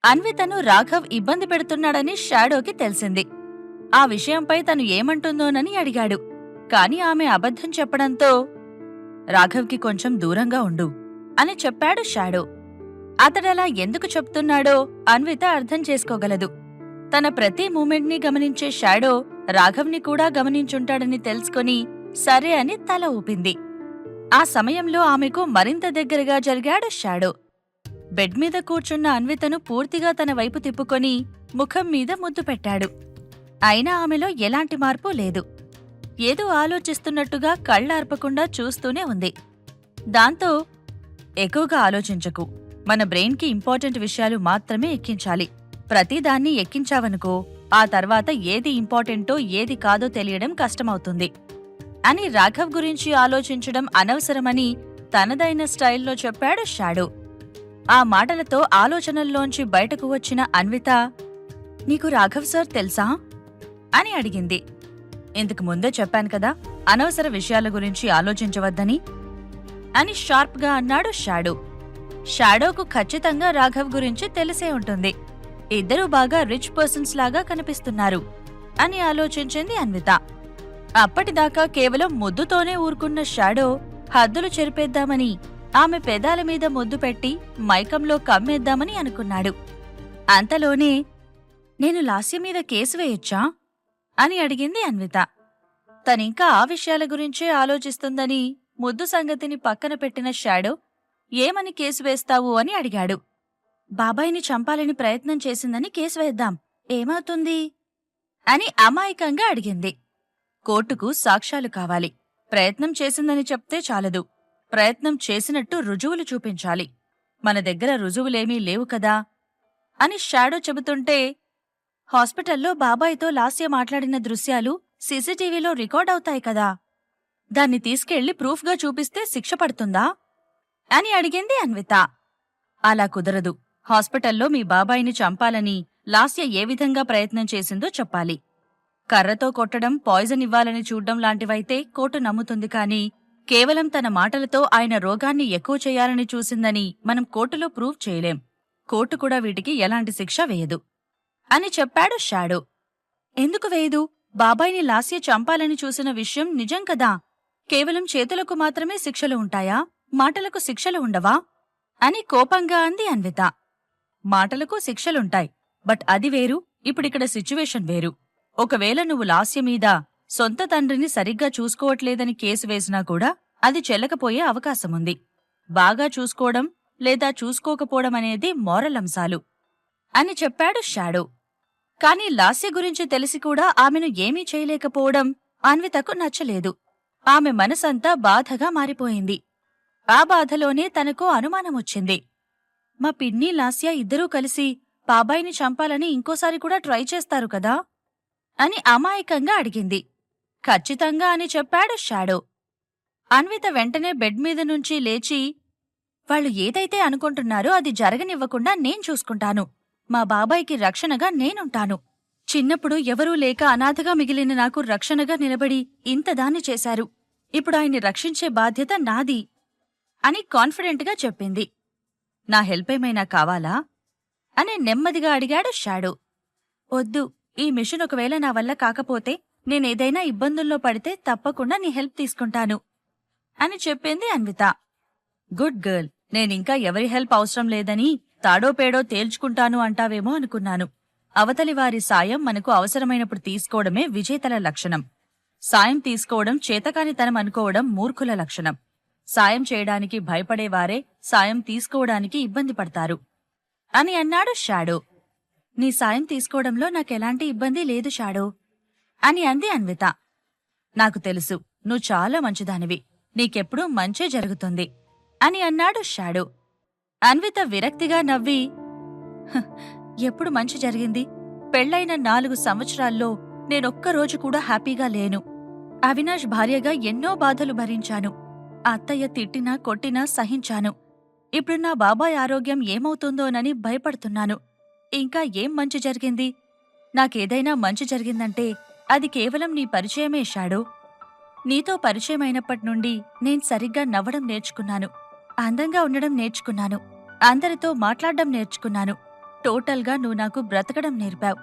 అన్వితను రాఘవ్ ఇబ్బంది పెడుతున్నాడని షాడోకి తెలిసింది. ఆ విషయంపై తను ఏమంటుందోనని అడిగాడు. కాని ఆమె అబద్ధం చెప్పడంతో రాఘవ్కి కొంచెం దూరంగా ఉండు అని చెప్పాడు షాడో. అతడలా ఎందుకు చెప్తున్నాడో అన్విత అర్థం చేసుకోగలదు. తన ప్రతి మూమెంట్ని గమనించే షాడో రాఘవ్ని కూడా గమనించుంటాడని తెలుసుకొని సరే అని తల ఊపింది. ఆ సమయంలో ఆమెకు మరింత దగ్గరగా జరిగాడు షాడో. బెడ్ మీద కూర్చున్న అన్వితను పూర్తిగా తన వైపు తిప్పుకొని ముఖం మీద ముద్దు పెట్టాడు. అయినా ఆమెలో ఎలాంటి మార్పు లేదు. ఏదో ఆలోచిస్తున్నట్టుగా కళ్ళార్పకుండా చూస్తూనే ఉంది. దాంతో, ఎక్కువగా ఆలోచించకు, మన బ్రెయిన్కి ఇంపార్టెంట్ విషయాలు మాత్రమే ఎక్కించాలి. ప్రతిదాన్ని ఎక్కించావనుకో ఆ తర్వాత ఏది ఇంపార్టెంటో ఏది కాదో తెలియడం కష్టమవుతుంది అని రాఘవ్ గురించి ఆలోచించడం అనవసరమని తనదైన స్టైల్లో చెప్పాడు షాడో. ఆ మాటలతో ఆలోచనల్లోంచి బయటకు వచ్చిన అన్విత, నీకు రాఘవ్ సార్ తెలుసా అని అడిగింది. ఇంతకు ముందే చెప్పాను కదా, అనవసర విషయాల గురించి ఆలోచించవద్దని అని షార్ప్గా అన్నాడు షాడో. షాడోకు ఖచ్చితంగా రాఘవ్ గురించి తెలిసే ఉంటుంది. ఇద్దరూ బాగా రిచ్ పర్సన్స్ లాగా కనిపిస్తున్నారు అని ఆలోచించింది అన్విత. అప్పటిదాకా కేవలం ముద్దుతోనే ఊరుకున్న షాడో హద్దులు చెరిపేద్దామని ఆమె పెదాల మీద ముద్దు పెట్టి మైకంలో కమ్మేద్దామని అనుకున్నాడు. అంతలోనే, నేను లాస్య మీద కేసు వేయొచ్చా అని అడిగింది అన్విత. తనింకా ఆ విషయాల గురించే ఆలోచిస్తుందని ముద్దు సంగతిని పక్కన పెట్టిన షాడో, ఏమని కేసు వేస్తావు అని అడిగాడు. బాబాయిని చంపాలని ప్రయత్నం చేసిందని కేసు వేద్దాం, ఏమవుతుంది అని అమాయకంగా అడిగింది. కోర్టుకు సాక్ష్యాలు కావాలి. ప్రయత్నం చేసిందని చెప్తే చాలదు, ప్రయత్నం చేసినట్టు రుజువులు చూపించాలి. మన దగ్గర రుజువులేమీ లేవు కదా అని షాడో చెబుతుంటే, హాస్పిటల్లో బాబాయితో లాస్య మాట్లాడిన దృశ్యాలు సీసీటీవీలో రికార్డవుతాయి కదా, దాన్ని తీసుకెళ్లి ప్రూఫ్గా చూపిస్తే శిక్ష పడుతుందా అని అడిగింది అన్విత. అలా కుదరదు. హాస్పిటల్లో మీ బాబాయిని చంపాలని లాస్య ఏ విధంగా ప్రయత్నం చేసిందో చెప్పాలి. కర్రతో కొట్టడం, పాయిజన్ ఇవ్వాలని చూడ్డం లాంటివైతే కోర్టు నమ్ముతుంది. కానీ కేవలం తన మాటలతో ఆయన రోగాన్ని ఎక్కువ చేయాలని చూసిందని మనం కోర్టులో ప్రూవ్ చేయలేం. కోర్టు కూడా వీటికి ఎలాంటి శిక్ష వేయదు అని చెప్పాడు షాడో. ఎందుకు వేయదు? బాబాయిని లాస్య చంపాలని చూసిన విషయం నిజం కదా. కేవలం చేతులకు మాత్రమే శిక్షలు ఉంటాయా, మాటలకు శిక్షలు ఉండవా అని కోపంగా అంది అన్విత. మాటలకు శిక్షలుంటాయి, బట్ అది వేరు, ఇప్పుడిక్కడ సిచ్యువేషన్ వేరు. ఒకవేళ నువ్వు లాస్య మీద సొంత తండ్రిని సరిగ్గా చూసుకోవట్లేదని కేసు వేసినా కూడా అది చెల్లకపోయే అవకాశముంది. బాగా చూసుకోవడం లేదా చూసుకోకపోవడం అనేది మోరల్ అంశాలు అని చెప్పాడు షాడో. కాని లాస్య గురించి తెలిసి కూడా ఆమెను ఏమీ చేయలేకపోవడం అన్వితకు నచ్చలేదు. ఆమె మనసంతా బాధగా మారిపోయింది. ఆ బాధలోనే తనకు అనుమానమొచ్చింది. మా పిన్ని లాస్య ఇద్దరూ కలిసి బాబాయిని చంపాలని ఇంకోసారి కూడా ట్రై చేస్తారు కదా అని అమాయకంగా అడిగింది. ఖచ్చితంగా అని చెప్పాడు షాడో. అన్విత వెంటనే బెడ్ మీద నుంచి లేచి, వాళ్ళు ఏదైతే అనుకుంటున్నారో అది జరగనివ్వకుండా నేను చూసుకుంటాను. మా బాబాయికి రక్షణగా నేనుంటాను. చిన్నప్పుడు ఎవరూ లేక అనాథగా మిగిలిన నాకు రక్షణగా నిలబడి ఇంతదాన్ని చేశారు. ఇప్పుడు ఆయన్ని రక్షించే బాధ్యత నాది అని కాన్ఫిడెంట్గా చెప్పింది. నా హెల్ప్ ఏమైనా కావాలా అని నెమ్మదిగా అడిగాడు షాడో. వద్దు, ఈ మిషన్ ఒకవేళ నా వల్ల కాకపోతే, నేనేదైనా ఇబ్బందుల్లో పడితే తప్పకుండా నీ హెల్ప్ తీసుకుంటాను అని చెప్పింది అన్విత. Good girl. నేనింకా ఎవరి హెల్ప్ అవసరం లేదని తాడో పేడో తేల్చుకుంటాను అంటావేమో అనుకున్నాను. అవతలి వారి సాయం మనకు అవసరమైనప్పుడు తీసుకోవడమే విజేతల లక్షణం. సాయం తీసుకోవడం చేతకానితనం అనుకోవడం మూర్ఖుల లక్షణం. సాయం చేయడానికి భయపడేవారే సాయం తీసుకోవడానికి ఇబ్బంది పడతారు అని అన్నాడు షాడో. నీ సాయం తీసుకోవడంలో నాకెలాంటి ఇబ్బంది లేదు షాడో అని అంది అన్విత. నాకు తెలుసు, నువ్వు చాలా మంచిదానివి, నీకెప్పుడూ మంచే జరుగుతుంది అని అన్నాడు షాడో. అన్విత విరక్తిగా నవ్వి, ఎప్పుడు మంచి జరిగింది? పెళ్లైన 4 సంవత్సరాల్లో నేనొక్కరోజు కూడా హ్యాపీగా లేను. అవినాష్ భార్యగా ఎన్నో బాధలు భరించాను. అత్తయ్య తిట్టినా కొట్టినా సహించాను. ఇప్పుడు నా బాబాయ్ ఆరోగ్యం ఏమవుతుందోనని భయపడుతున్నాను. ఇంకా ఏం మంచి జరిగింది? నాకేదైనా మంచి జరిగిందంటే అది కేవలం నీ పరిచయమే షాడో. నీతో పరిచయమైనప్పటినుండి నేను సరిగ్గా నవ్వడం నేర్చుకున్నాను, అందంగా ఉండడం నేర్చుకున్నాను, అందరితో మాట్లాడడం నేర్చుకున్నాను. టోటల్గా నువ్వు నాకు బ్రతకడం నేర్పావు.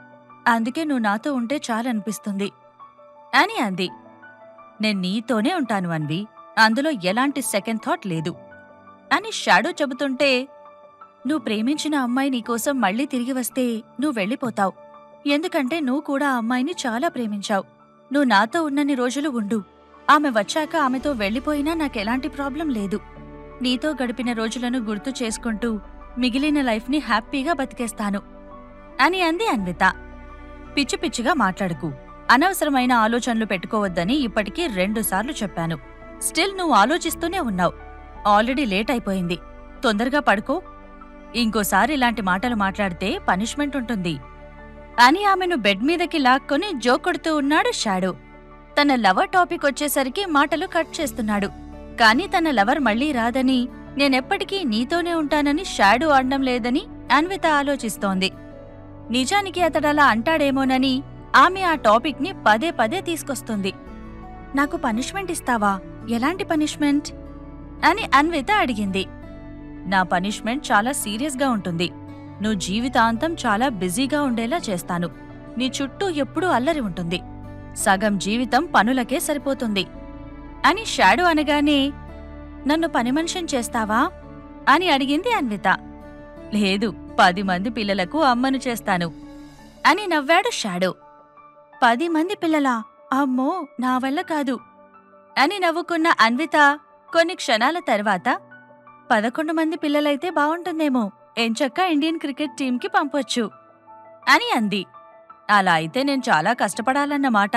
అందుకే నువ్వు నాతో ఉంటే చాలనిపిస్తుంది అని అంది. నేను నీతోనే ఉంటాను అన్వి, అందులో ఎలాంటి సెకండ్ థాట్ లేదు అని షాడో చెబుతుంటే, నువ్వు ప్రేమించిన అమ్మాయి నీకోసం మళ్ళీ తిరిగి వస్తే నువ్వు వెళ్ళిపోతావు. ఎందుకంటే నువ్వు కూడా ఆ అమ్మాయిని చాలా ప్రేమించావు. నువ్వు నాతో ఉన్నన్ని రోజులు ఉండు. ఆమె వచ్చాక ఆమెతో వెళ్ళిపోయినా నాకెలాంటి ప్రాబ్లం లేదు. నీతో గడిపిన రోజులను గుర్తు చేసుకుంటూ మిగిలిన లైఫ్ని హ్యాపీగా బతికేస్తాను అని అంది అన్విత. పిచ్చి పిచ్చిగా మాట్లాడుకు, అనవసరమైన ఆలోచనలు పెట్టుకోవద్దని ఇప్పటికీ 2 సార్లు చెప్పాను. స్టిల్ నువ్వు ఆలోచిస్తూనే ఉన్నావు. ఆల్రెడీ లేట్ అయిపోయింది, తొందరగా పడుకో. ఇంకోసారి ఇలాంటి మాటలు మాట్లాడితే పనిష్మెంట్ ఉంటుంది అని ఆమెను బెడ్ మీదకి లాక్కొని జోకొడుతూ ఉన్నాడు షాడో. తన లవర్ టాపిక్ వచ్చేసరికి మాటలు కట్ చేస్తున్నాడు. కాని తన లవర్ మళ్లీ రాదని, నేనెప్పటికీ నీతోనే ఉంటానని షాడో అనడం లేదని అన్విత ఆలోచిస్తోంది. నిజానికి అతడలా అంటాడేమోనని ఆమె ఆ టాపిక్ ని పదే పదే తీసుకొస్తుంది. నాకు పనిష్మెంట్ ఇస్తావా? ఎలాంటి పనిష్మెంట్ అని అన్విత అడిగింది. నా పనిష్మెంట్ చాలా సీరియస్గా ఉంటుంది. నువ్వు జీవితాంతం చాలా బిజీగా ఉండేలా చేస్తాను. నీ చుట్టూ ఎప్పుడూ అల్లరి ఉంటుంది. సగం జీవితం పనులకే సరిపోతుంది అని షాడో అనగానే, నన్ను పనిమనిషిని చేస్తావా అని అడిగింది అన్విత. లేదు, 10 మంది పిల్లలకు అమ్మను చేస్తాను అని నవ్వాడు షాడో. 10 మంది పిల్లలా? అమ్మో, నా వల్ల కాదు అని నవ్వుకున్న అన్విత కొన్ని క్షణాల తర్వాత, 11 మంది పిల్లలైతే బావుంటుందేమో, ఎంచక్కా ఇండియన్ క్రికెట్ టీంకి పంపొచ్చు అని అంది. అలా అయితే నేను చాలా కష్టపడాలన్నమాట.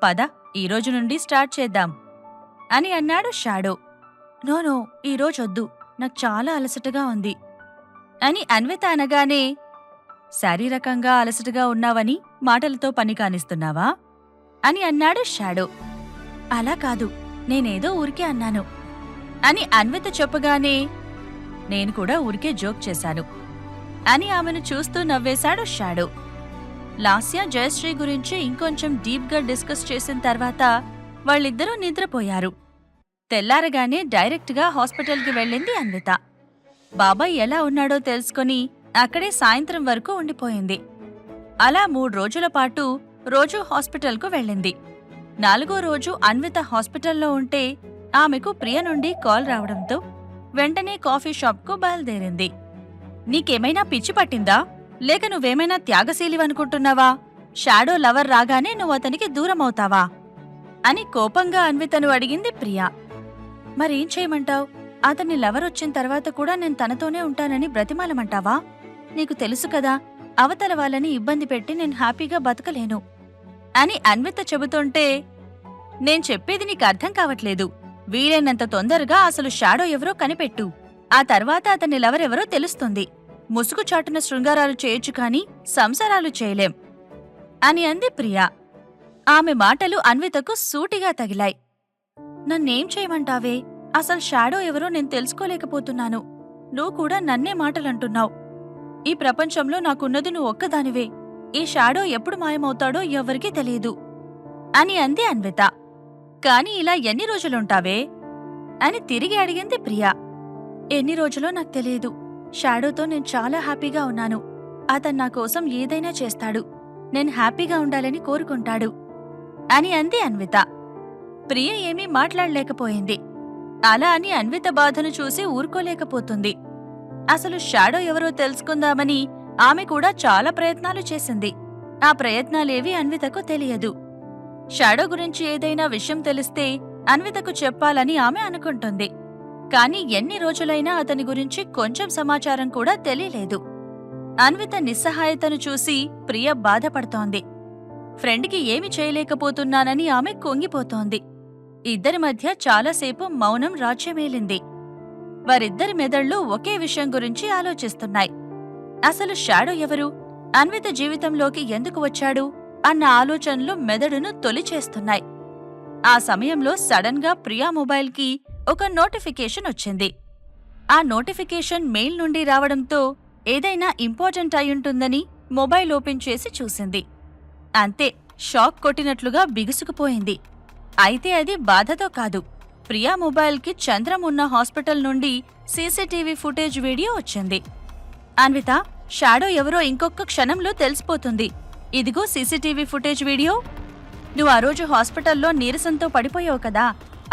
పద, ఈరోజు నుండి స్టార్ట్ చేద్దాం అని అన్నాడు షాడో. నో, ఈరోజొద్దు, నాకు చాలా అలసటగా ఉంది అని అన్విత అనగానే, శారీరకంగా అలసటగా ఉన్నావని మాటలతో పని కానిస్తున్నావా అని అన్నాడు షాడో. అలా కాదు, నేనేదో ఊరికే అన్నాను అని అన్విత చెప్పగానే, నేను కూడా ఊరికే జోక్ చేశాను అని ఆమెను చూస్తూ నవ్వేశాడు షాడో. లాస్య జయశ్రీ గురించి ఇంకొంచెం డీప్గా డిస్కస్ చేసిన తర్వాత వాళ్ళిద్దరూ నిద్రపోయారు. తెల్లారగానే డైరెక్ట్గా హాస్పిటల్కి వెళ్ళింది అన్విత. బాబాయ్ ఎలా ఉన్నాడో తెలుసుకుని అక్కడే సాయంత్రం వరకు ఉండిపోయింది. అలా 3 రోజుల పాటు రోజూ హాస్పిటల్కు వెళ్ళింది. 4వ రోజు అన్విత హాస్పిటల్లో ఉంటే ఆమెకు ప్రియ నుండి కాల్ రావడంతో వెంటనే కాఫీ షాప్కు బయలుదేరింది. నీకేమైనా పిచ్చి పట్టిందా? లేక నువ్వేమైనా త్యాగశీలివనుకుంటున్నావా? షాడో లవర్ రాగానే నువ్వతనికి దూరమవుతావా అని కోపంగా అన్వితను అడిగింది ప్రియ. మరేం చేయమంటావ్? అతన్ని లవర్ వచ్చిన తర్వాత కూడా నేను తనతోనే ఉంటానని బ్రతిమాలమంటావా? నీకు తెలుసు కదా, అవతల వాళ్ళని ఇబ్బంది పెట్టి నేను హ్యాపీగా బతకలేను అని అన్విత చెబుతుంటే, నేను చెప్పేది నీకు అర్థం కావట్లేదు. వీలైనంత తొందరగా అసలు షాడో ఎవరో కనిపెట్టు. ఆ తర్వాత అతని లవరెవరో తెలుస్తుంది. ముసుగు చాటున శృంగారాలు చేయొచ్చు కాని సంసారాలు చేయలేం అని అంది ప్రియా. ఆమె మాటలు అన్వితకు సూటిగా తగిలాయి. నన్నేం చేయమంటావే? అసలు షాడో ఎవరో నేను తెలుసుకోలేకపోతున్నాను. నువ్వు కూడా నన్నే మాటలంటున్నావు. ఈ ప్రపంచంలో నాకున్నది నువ్వు ఒక్కదానివే. ఈ షాడో ఎప్పుడు మాయమవుతాడో ఎవ్వరికీ తెలియదు అని అంది అన్విత. కాని ఇలా ఎన్ని రోజులుంటావే అని తిరిగి అడిగింది ప్రియా. ఎన్ని రోజులో నాకు తెలియదు. షాడోతో నేను చాలా హ్యాపీగా ఉన్నాను. అతను నా కోసం ఏదైనా చేస్తాడు. నేను హ్యాపీగా ఉండాలని కోరుకుంటాడు అని అంది అన్విత. ప్రియ ఏమీ మాట్లాడలేకపోయింది. అలా అని అన్విత బాధను చూసి ఊరుకోలేకపోతుంది. అసలు షాడో ఎవరో తెలుసుకుందామని ఆమె కూడా చాలా ప్రయత్నాలు చేసింది. ఆ ప్రయత్నాలేవీ అన్వితకు తెలియదు. షాడో గురించి ఏదైనా విషయం తెలిస్తే అన్వితకు చెప్పాలని ఆమె అనుకుంటుంది. కాని ఎన్ని రోజులైనా అతని గురించి కొంచెం సమాచారం కూడా తెలియలేదు. అన్విత నిస్సహాయతను చూసి ప్రియ బాధపడుతోంది. ఫ్రెండ్కి ఏమి చేయలేకపోతున్నానని ఆమె కుంగిపోతోంది. ఇద్దరి మధ్య చాలాసేపు మౌనం రాజ్యమేలింది. వారిద్దరి మెదళ్లు ఒకే విషయం గురించి ఆలోచిస్తున్నాయి. అసలు షాడో ఎవరు? అన్విత జీవితంలోకి ఎందుకు వచ్చాడు అన్న ఆలోచనలు మెదడును తొలిచేస్తున్నాయి. ఆ సమయంలో సడన్ గా ప్రియా మొబైల్కి ఒక నోటిఫికేషన్ వచ్చింది. ఆ నోటిఫికేషన్ మెయిల్ నుండి రావడంతో ఏదైనా ఇంపార్టెంట్ అయ్యుంటుందని మొబైల్ ఓపెన్ చేసి చూసింది. అంతే, షాక్ కొట్టినట్లుగా బిగుసుకుపోయింది. అయితే అది బాధతో కాదు. ప్రియా మొబైల్కి చంద్రం ఉన్న హాస్పిటల్ నుండి సీసీటీవీ ఫుటేజ్ వీడియో వచ్చింది. అన్విత, షాడో ఎవరో ఇంకొక క్షణంలో తెలిసిపోతుంది. ఇదిగో సీసీటీవీ ఫుటేజ్ వీడియో. నువ్వు ఆ రోజు హాస్పిటల్లో నీరసంతో పడిపోయావు కదా,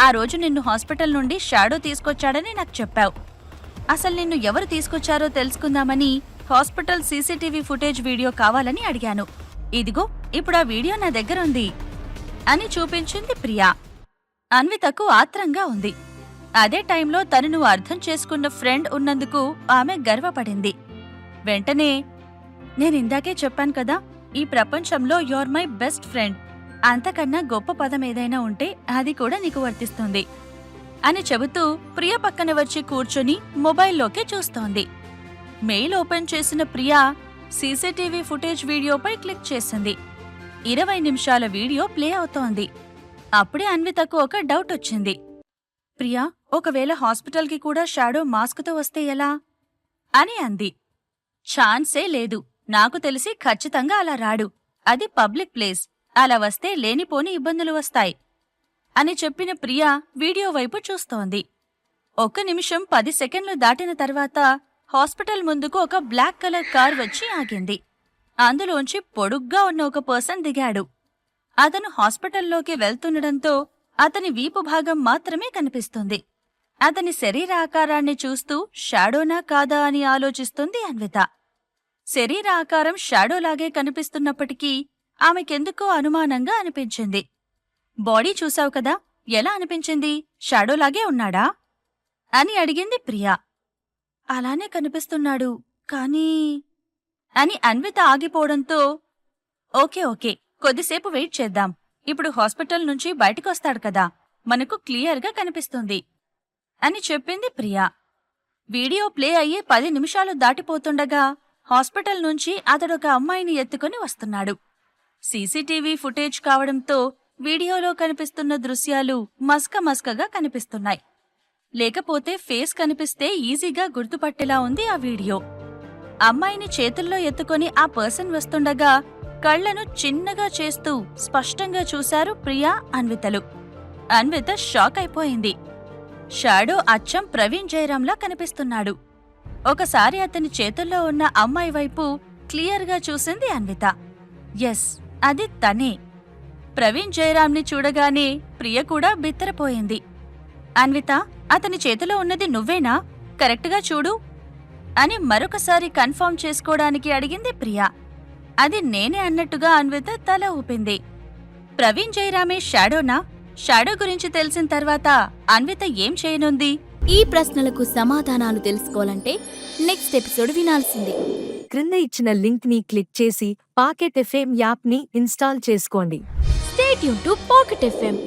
ఆ రోజు నిన్ను హాస్పిటల్ నుండి షాడో తీసుకొచ్చాడని నాకు చెప్పావు. అసలు నిన్ను ఎవరు తీసుకొచ్చారో తెలుసుకుందామని హాస్పిటల్ సీసీటీవీ ఫుటేజ్ వీడియో కావాలని అడిగాను. ఇదిగో ఇప్పుడు ఆ వీడియో నా దగ్గరుంది అని చూపించింది ప్రియా. అన్వితకు ఆత్రంగా ఉంది. అదే టైంలో తనను అర్థం చేసుకున్న ఫ్రెండ్ ఉన్నందుకు ఆమె గర్వపడింది. వెంటనే, నేనిందాకే చెప్పాను కదా, ఈ ప్రపంచంలో యూర్ మై బెస్ట్ ఫ్రెండ్, అంతకన్నా గొప్ప పదం ఏదైనా ఉంటే అది కూడా నీకు వర్తిస్తుంది అని చెబుతూ ప్రియ పక్కన వచ్చి కూర్చొని మొబైల్లోకి చూస్తోంది. మెయిల్ ఓపెన్ చేసిన ప్రియా సీసీటీవీ ఫుటేజ్ వీడియోపై క్లిక్ చేసింది. 20 నిమిషాల వీడియో ప్లే అవుతోంది. అప్పుడే అన్వితకు ఒక డౌట్ వచ్చింది. ప్రియా, ఒకవేళ హాస్పిటల్కి కూడా షాడో మాస్క్తో వస్తే ఎలా అని అంది. ఛాన్సే లేదు, నాకు తెలిసి ఖచ్చితంగా అలా రాడు. అది పబ్లిక్ ప్లేస్, అలా వస్తే లేనిపోని ఇబ్బందులు వస్తాయి అని చెప్పిన ప్రియా వీడియో వైపు చూస్తోంది. 1 నిమిషం 10 సెకండ్లు దాటిన తర్వాత హాస్పిటల్ ముందుకు ఒక బ్లాక్ కలర్ కార్ వచ్చి ఆగింది. అందులోంచి పొడుగ్గా ఉన్న ఒక పర్సన్ దిగాడు. అతను హాస్పిటల్లోకి వెళ్తుండడంతో అతని వీపు భాగం మాత్రమే కనిపిస్తుంది. అతని శరీరాకారాన్ని చూస్తూ షాడోనా కాదా అని ఆలోచిస్తుంది అన్విత. శరీర ఆకారం షాడోలాగే కనిపిస్తున్నప్పటికీ ఆమెకెందుకో అనుమానంగా అనిపించింది. బాడీ చూసావు కదా, ఎలా అనిపించింది? షాడోలాగే ఉన్నాడా అని అడిగింది ప్రియా. అలానే కనిపిస్తున్నాడు కానీ అని అన్విత ఆగిపోవడంతో, ఓకే కొద్దిసేపు వెయిట్ చేద్దాం, ఇప్పుడు హాస్పిటల్ నుంచి బయటకొస్తాడు కదా, మనకు క్లియర్గా కనిపిస్తుంది అని చెప్పింది ప్రియా. వీడియో ప్లే అయ్యి 10 నిమిషాలు దాటిపోతుండగా హాస్పిటల్ నుంచి అతడొక అమ్మాయిని ఎత్తుకుని వస్తున్నాడు. సీసీటీవీ ఫుటేజ్ కావడంతో వీడియోలో కనిపిస్తున్న దృశ్యాలు మస్కగా కనిపిస్తున్నాయి. లేకపోతే ఫేస్ కనిపిస్తే ఈజీగా గుర్తుపట్టేలా ఉంది ఆ వీడియో. అమ్మాయిని చేతుల్లో ఎత్తుకొని ఆ పర్సన్ వస్తుండగా కళ్లను చిన్నగా చేస్తూ స్పష్టంగా చూశారు ప్రియా, అన్వితలు. అన్విత షాక్ అయిపోయింది. షాడో అచ్చం ప్రవీణ్ జయరాంలా కనిపిస్తున్నాడు. ఒకసారి అతని చేతుల్లో ఉన్న అమ్మాయి వైపు క్లియర్గా చూసింది అన్విత. ఎస్, అది తనే. ప్రవీణ్ జయరాంని చూడగానే ప్రియ కూడా బిత్తరపోయింది. అన్విత, అతని చేతిలో ఉన్నది నువ్వేనా? కరెక్ట్గా చూడు అని మరొకసారి కన్ఫర్మ్ చేసుకోవడానికి అడిగింది ప్రియా. అది నేనే అన్నట్టుగా అన్విత తల ఊపింది. ప్రవీణ్ జయరామే షాడోనా? షాడో గురించి తెలిసిన తర్వాత అన్విత ఏం చేయనుంది? ఈ ప్రశ్నలకు సమాధానాలు తెలుసుకోవాలంటే నెక్స్ట్ ఎపిసోడ్ వినాల్సిందే. క్రింద ఇచ్చిన లింక్ ని క్లిక్ చేసి పాకెట్ ఎఫ్ఎం యాప్ ని ఇన్స్టాల్ చేసుకోండి. Stay tune to pocket FM.